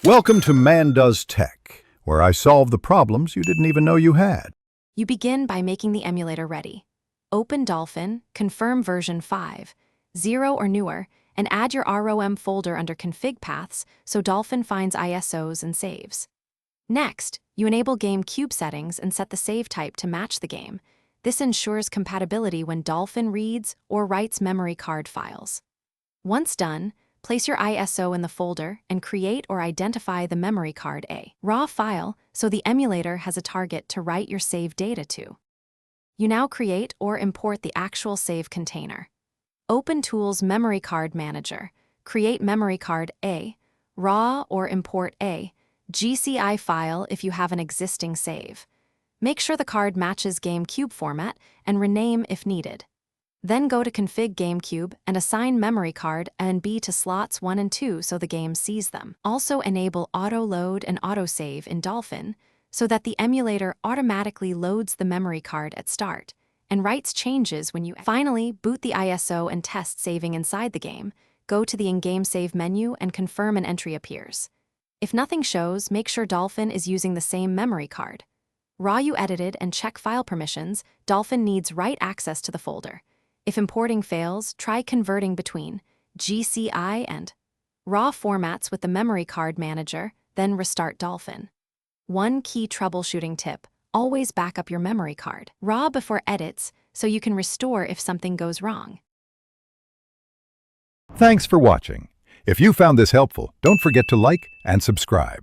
Welcome to Man Does Tech, where I solve the problems you didn't even know you had. You begin by making the emulator ready. Open Dolphin, confirm version 5, 0 or newer, and add your ROM folder under config paths so Dolphin finds ISOs and saves. Next, you enable Gamecube settings and set the save type to match the game. This ensures compatibility when Dolphin reads or writes memory card files. Once done, place your ISO in the folder and create or identify the memory card a raw file so the emulator has a target to write your save data to. You now create or import the actual save container. Open Tools Memory Card Manager, create memory card A, raw or import A, GCI file if you have an existing save. Make sure the card matches Gamecube format and rename if needed. Then go to Config Gamecube and assign memory card A and B to slots 1 and 2 so the game sees them. Also enable auto-load and autosave in Dolphin so that the emulator automatically loads the memory card at start and writes changes when you finally boot the ISO and test saving inside the game. Go to the in-game save menu and confirm an entry appears. If nothing shows, make sure Dolphin is using the same memory card. Raw you edited and check file permissions, Dolphin needs write access to the folder. If importing fails, try converting between GCI and raw formats with the memory card manager, then restart Dolphin. One key troubleshooting tip: always back up your memory card raw before edits so you can restore if something goes wrong. Thanks for watching. If you found this helpful, don't forget to like and subscribe.